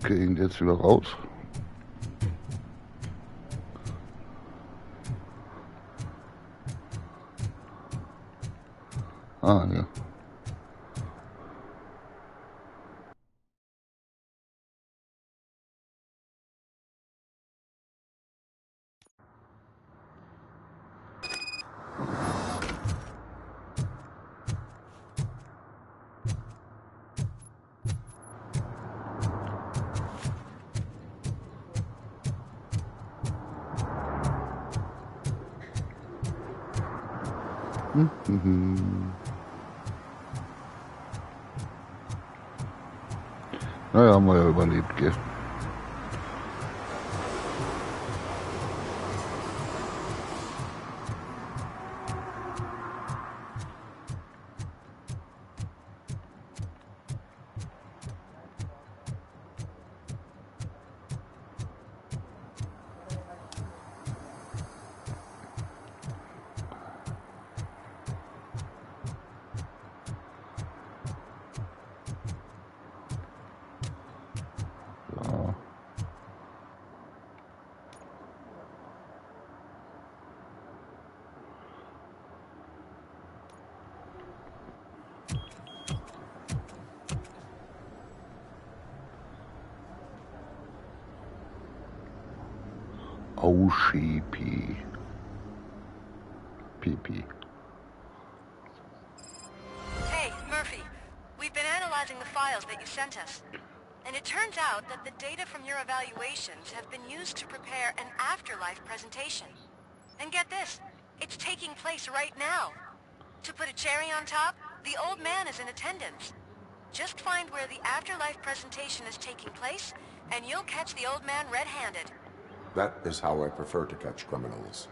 Kriegen die jetzt wieder raus? Ah, ja. Naja, haben wir ja überlebt, gell? OCP. PP. Hey, Murphy. We've been analyzing the files that you sent us. And it turns out that the data from your evaluations have been used to prepare an afterlife presentation. And get this, it's taking place right now. To put a cherry on top, the old man is in attendance. Just find where the afterlife presentation is taking place, and you'll catch the old man red-handed. That is how I prefer to catch criminals.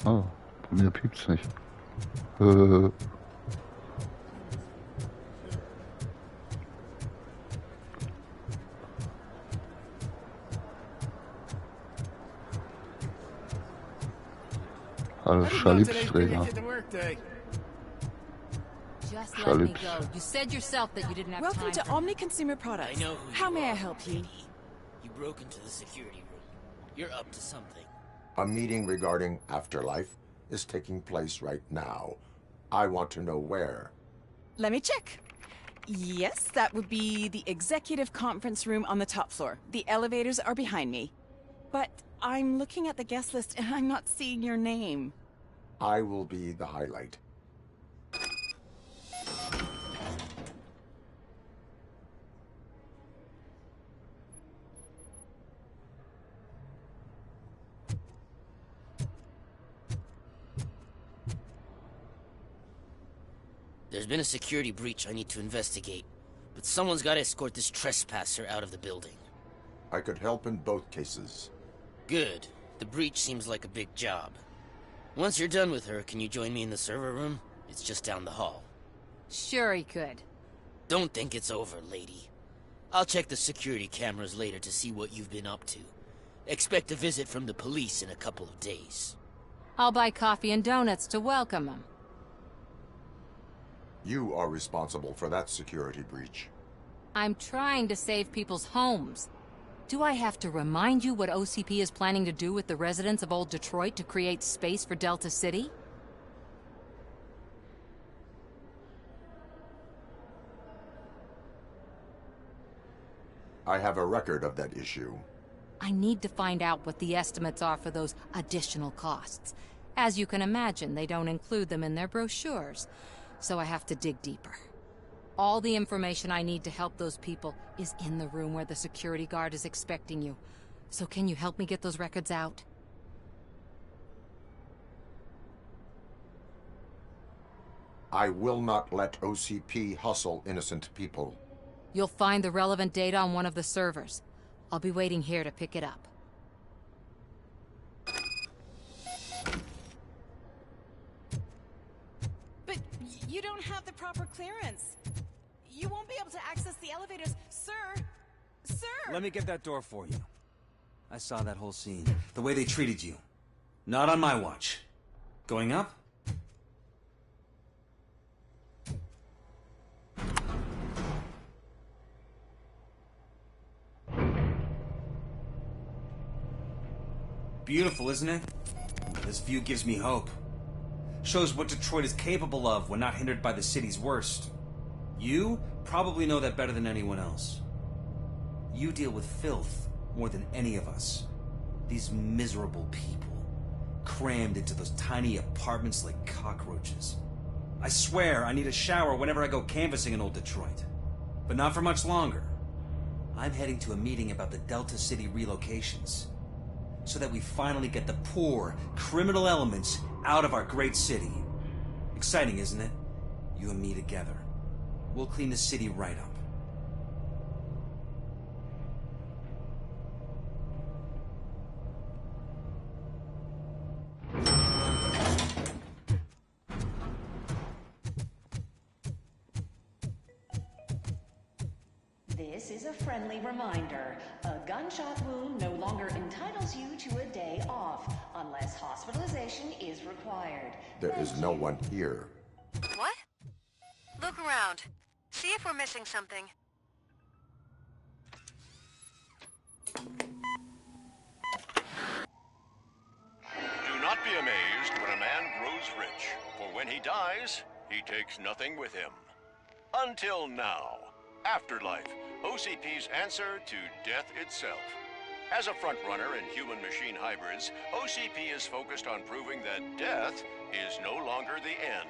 Oh, bei mir piept's nicht. Alles Schalipsträger. Just let me go. You said yourself that you didn't have Welcome time to Omni Consumer Products. I know who How you may I are, help you? lady. You broke into the security room. You're up to something. A meeting regarding afterlife is taking place right now. I want to know where. Let me check. Yes, that would be the executive conference room on the top floor. The elevators are behind me. But I'm looking at the guest list and I'm not seeing your name. I will be the highlight. There's been a security breach I need to investigate, but someone's got to escort this trespasser out of the building. I could help in both cases. Good. The breach seems like a big job. Once you're done with her, can you join me in the server room? It's just down the hall. Sure he could. Don't think it's over, lady. I'll check the security cameras later to see what you've been up to. Expect a visit from the police in a couple of days. I'll buy coffee and donuts to welcome him. You are responsible for that security breach. I'm trying to save people's homes. Do I have to remind you what OCP is planning to do with the residents of Old Detroit to create space for Delta City? I have a record of that issue. I need to find out what the estimates are for those additional costs. As you can imagine, they don't include them in their brochures, so I have to dig deeper. All the information I need to help those people is in the room where the security guard is expecting you. So can you help me get those records out? I will not let OCP hustle innocent people. You'll find the relevant data on one of the servers. I'll be waiting here to pick it up. But you don't have the proper clearance. You won't be able to access the elevators, sir. Sir! Let me get that door for you. I saw that whole scene. The way they treated you. Not on my watch. Going up? Beautiful, isn't it? This view gives me hope. Shows what Detroit is capable of when not hindered by the city's worst. You probably know that better than anyone else. You deal with filth more than any of us. These miserable people, crammed into those tiny apartments like cockroaches. I swear I need a shower whenever I go canvassing in Old Detroit. But not for much longer. I'm heading to a meeting about the Delta City relocations, so that we finally get the poor, criminal elements out of our great city. Exciting, isn't it? You and me together. We'll clean the city right up. This is a friendly reminder. A gunshot wound no longer entitles you to a day off, unless hospitalization is required. There is no one here. What? Look around. See if we're missing something. Do not be amazed when a man grows rich, for when he dies, he takes nothing with him. Until now. Afterlife, OCP's answer to death itself. As a frontrunner in human-machine hybrids, OCP is focused on proving that death is no longer the end.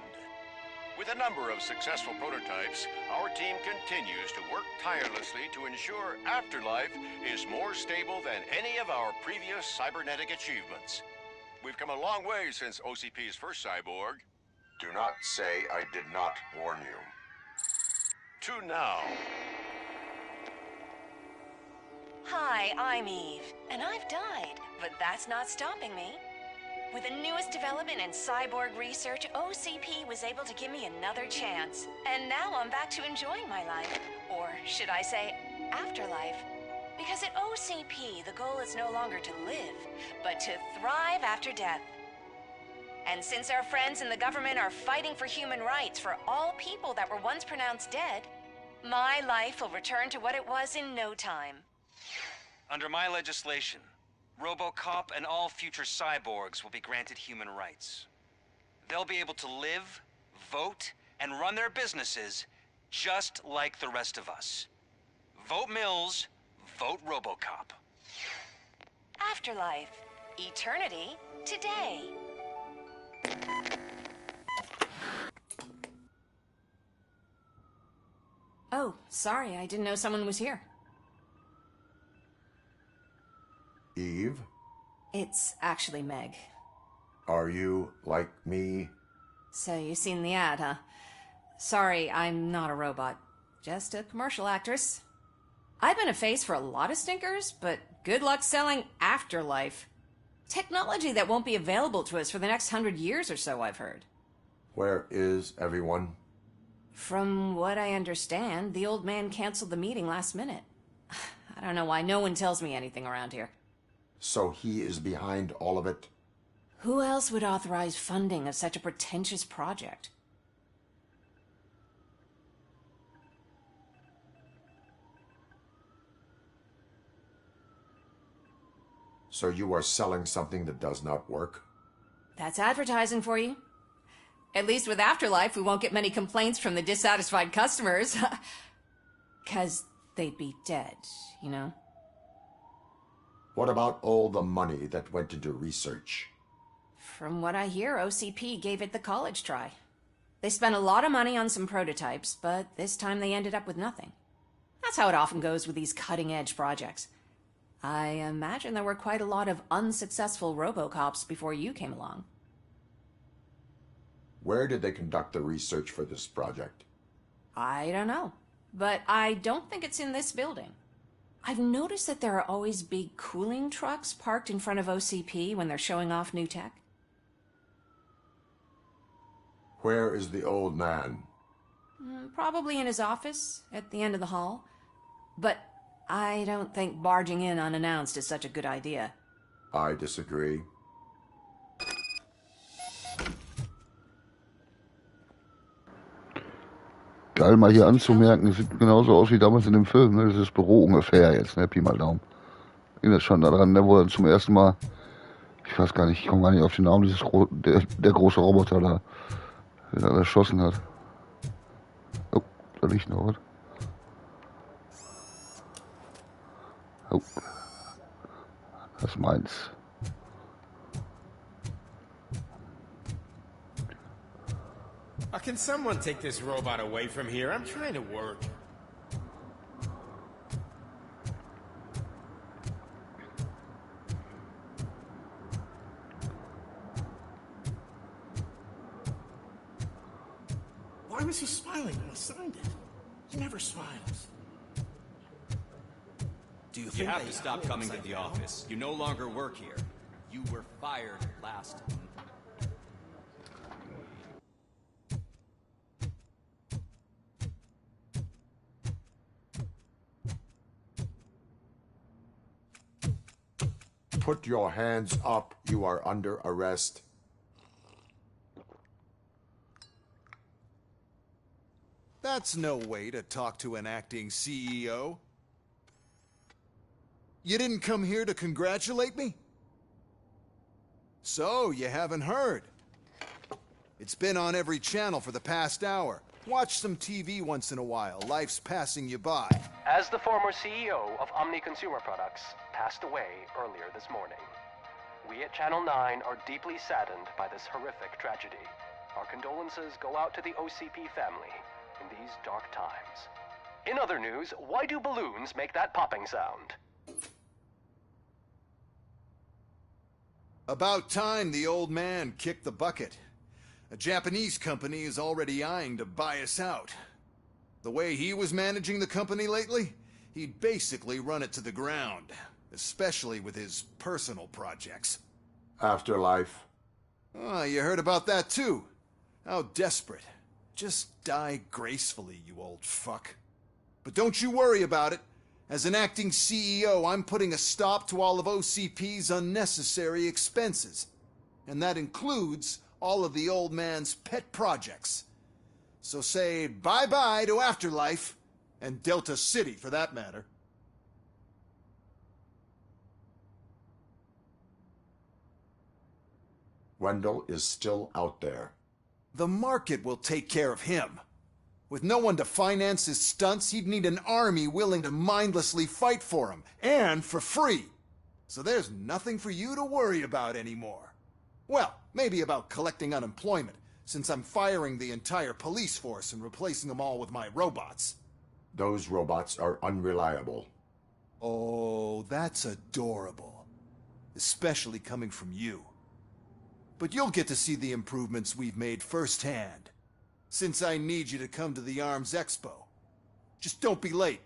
With a number of successful prototypes, our team continues to work tirelessly to ensure Afterlife is more stable than any of our previous cybernetic achievements. We've come a long way since OCP's first cyborg. Do not say I did not warn you. To now. Hi, I'm Eve, and I've died, but that's not stopping me. With the newest development in cyborg research, OCP was able to give me another chance. And now I'm back to enjoying my life. Or should I say, afterlife? Because at OCP, the goal is no longer to live, but to thrive after death. And since our friends in the government are fighting for human rights for all people that were once pronounced dead, my life will return to what it was in no time. Under my legislation, Robocop and all future cyborgs will be granted human rights. They'll be able to live, vote, and run their businesses just like the rest of us. Vote Mills, vote Robocop. Afterlife. Eternity. Today. Oh, sorry, I didn't know someone was here. Eve? It's actually Meg. Are you like me? So you've seen the ad, huh? Sorry, I'm not a robot. Just a commercial actress. I've been a face for a lot of stinkers, but good luck selling Afterlife. Technology that won't be available to us for the next 100 years or so, I've heard. Where is everyone? From what I understand, the old man canceled the meeting last minute. I don't know why no one tells me anything around here. So he is behind all of it? Who else would authorize funding of such a pretentious project? So you are selling something that does not work? That's advertising for you. At least with Afterlife, we won't get many complaints from the dissatisfied customers. 'Cause they'd be dead, you know? What about all the money that went into research? From what I hear, OCP gave it the college try. They spent a lot of money on some prototypes, but this time they ended up with nothing. That's how it often goes with these cutting-edge projects. I imagine there were quite a lot of unsuccessful Robocops before you came along. Where did they conduct the research for this project? I don't know, but I don't think it's in this building. I've noticed that there are always big cooling trucks parked in front of OCP when they're showing off new tech. Where is the old man? Probably in his office, at the end of the hall. But I don't think barging in unannounced is such a good idea. I disagree. Geil mal hier anzumerken, es sieht genauso aus wie damals in dem Film, ne? Das ist das Büro ungefähr jetzt, ne? Pi mal Daumen. Erinnert schon daran, ne? Wo er zum ersten Mal, ich weiß gar nicht, ich komme gar nicht auf den Namen, der große Roboter da, der da erschossen hat. Oh, da liegt noch was. Oh, das ist meins. Can someone take this robot away from here? I'm trying to work. Why was he smiling when I signed it? He never smiles. Do you have to stop coming to the office. You no longer work here. You were fired last month. Put your hands up. You are under arrest. That's no way to talk to an acting CEO. You didn't come here to congratulate me? So, you haven't heard. It's been on every channel for the past hour. Watch some TV once in a while. Life's passing you by. As the former CEO of Omni Consumer Products passed away earlier this morning, we at Channel 9 are deeply saddened by this horrific tragedy. Our condolences go out to the OCP family in these dark times. In other news, why do balloons make that popping sound? About time the old man kicked the bucket. A Japanese company is already eyeing to buy us out. The way he was managing the company lately, he'd basically run it to the ground, especially with his personal projects. Afterlife. Oh, you heard about that too. How desperate. Just die gracefully, you old fuck. But don't you worry about it. As an acting CEO, I'm putting a stop to all of OCP's unnecessary expenses. And that includes all of the old man's pet projects. So say bye-bye to Afterlife, and Delta City for that matter. Wendell is still out there. The market will take care of him. With no one to finance his stunts, he'd need an army willing to mindlessly fight for him, and for free. So there's nothing for you to worry about anymore. Well, maybe about collecting unemployment, since I'm firing the entire police force and replacing them all with my robots. Those robots are unreliable. Oh, that's adorable. Especially coming from you. But you'll get to see the improvements we've made firsthand. Since I need you to come to the Arms Expo. Just don't be late.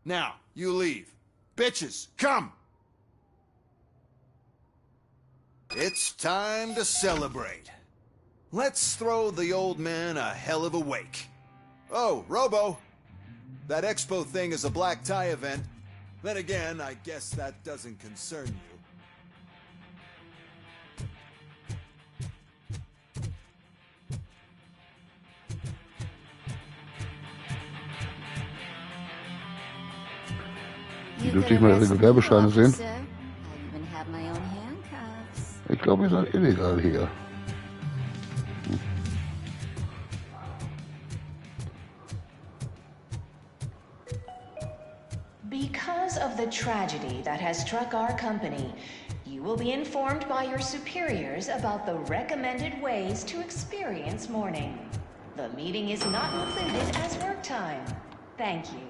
Now, you leave. Bitches, come! It's time to celebrate. Let's throw the old man a hell of a wake. Oh, Robo! That Expo thing is a black tie event. Then again, I guess that doesn't concern you. Wie dürfte ich mal Ihre Gewerbescheine sehen? Ich glaube, wir sind illegal hier. Because of the tragedy that has struck our company, you will be informed by your superiors about the recommended ways to experience mourning. The meeting is not included as work time. Thank you.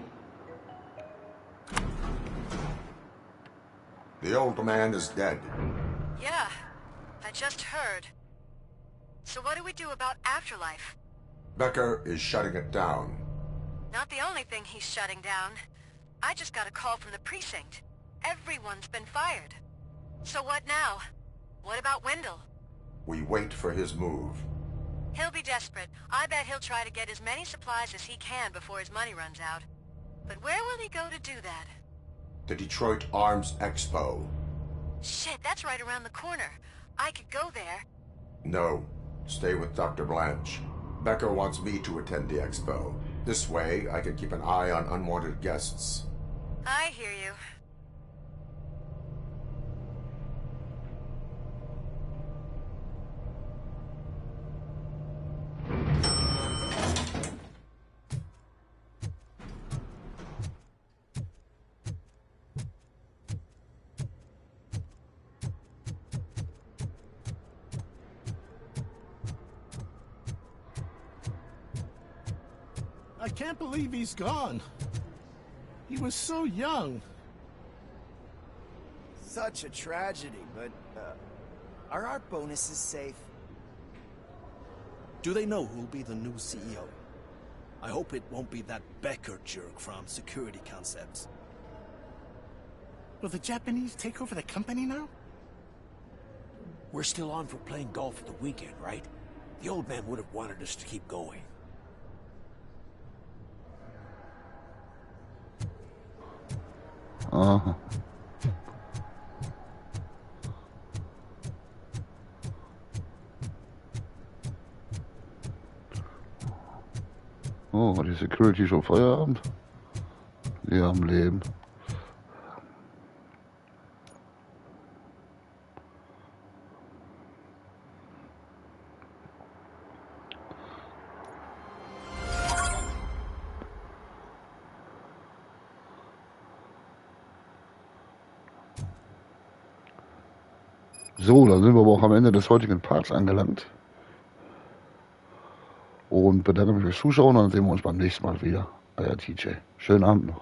The old man is dead. Yeah, I just heard. So what do we do about Afterlife? Becker is shutting it down. Not the only thing he's shutting down. I just got a call from the precinct. Everyone's been fired. So what now? What about Wendell? We wait for his move. He'll be desperate. I bet he'll try to get as many supplies as he can before his money runs out. But where will he go to do that? The Detroit Arms Expo. Shit, that's right around the corner. I could go there. No. Stay with Dr. Blanche. Becker wants me to attend the expo. This way, I can keep an eye on unwanted guests. I hear you. I can't believe he's gone. He was so young. Such a tragedy, but, are our bonuses safe? Do they know who'll be the new CEO? I hope it won't be that Becker jerk from Security Concepts. Will the Japanese take over the company now? We're still on for playing golf at the weekend, right? The old man would have wanted us to keep going. Aha. Oh, hat die Security schon Feierabend? Wir haben Leben. So, dann sind wir aber auch am Ende des heutigen Parts angelangt. Und bedanke mich fürs Zuschauen und dann sehen wir uns beim nächsten Mal wieder. Euer TJ. Schönen Abend noch.